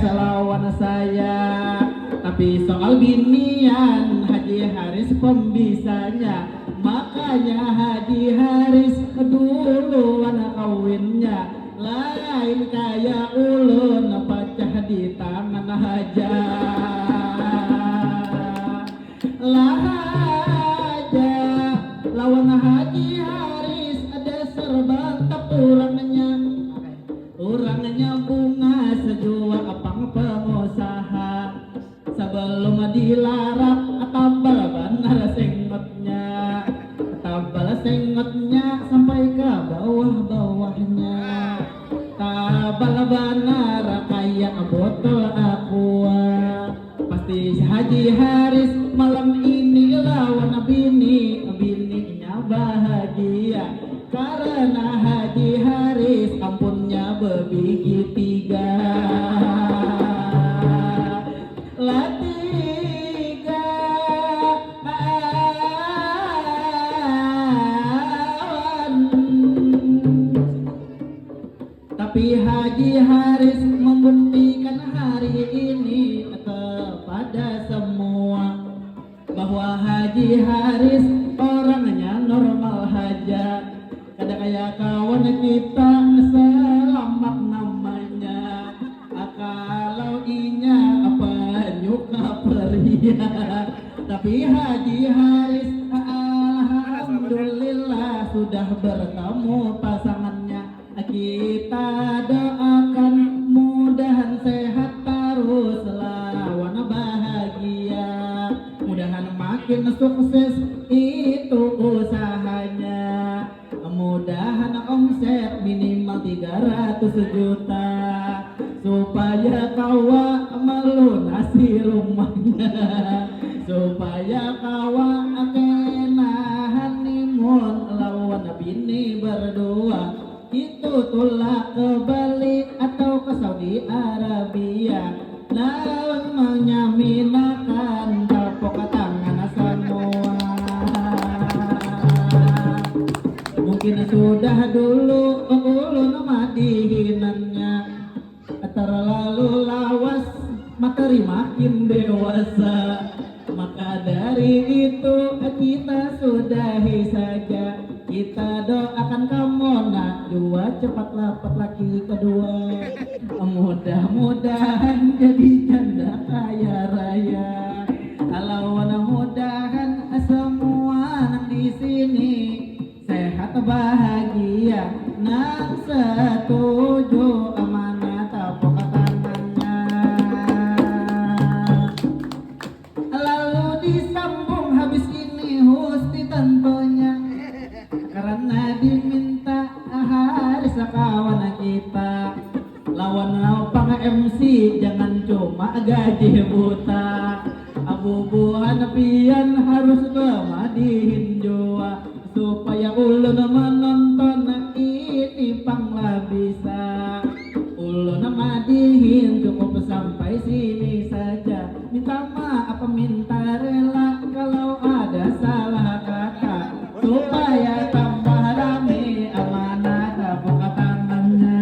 lawan saya. Tapi soal binian Haji Haris pembisanya, makanya Haji Haris keduluan kawinnya. Lain kaya ulun pecah di tangan aja. Lah aja lawan Haji Haris ada serba tak orangnya bunga sejual apang pengusaha. Sebelum dilarang tabal benar sengotnya sampai ke bawah-bawahnya. Tabal benar kayak botol aqua. Pasti si Haji Haris malam ini lawan bininya bahagia. Karena Haji Haris ampunnya bebigi 3. Tapi Haji Haris membuktikan hari ini kepada semua bahwa Haji Haris orangnya normal aja. Kada kayak kawan kita selamat namanya. Kalau inya apa nyuka peria. Tapi Haji Haris alhamdulillah sudah bertemu pasangannya. Kita doakan mudahan sehat terus lawan bahagia. Mudahan makin sukses itu usahanya. Mudahan omset minimal 300 juta supaya kawa melunasi rumahnya. Supaya kawa kena honeymoon lawan bini berdua. Itu tulah ke Bali atau ke Saudi Arabia. Naon menyaminakan tepuk tangan semua. Mungkin sudah dulu ulun madihinannya terlalu lawas, materi makin dewasa. Maka dari itu kita sudahi saja. Kita doakan kamu nak dua cepat dapat laki kedua. Mudah-mudahan jadi janda kaya raya. Kalau mudahan semua anak di sini sehat bahagia. Nak setuju amanah tepuk tangannya. Lalu disambung habis ini Husti tentunya. Karena diminta Haris kawan kita. Lawan pang MC jangan cuma gaji buta. Abubuhan pian harus kemadihin jua. Supaya ulun menonton ini panglah bisa. Ulun madihin cukup sampai sini saja. Minta maaf minta rela kalau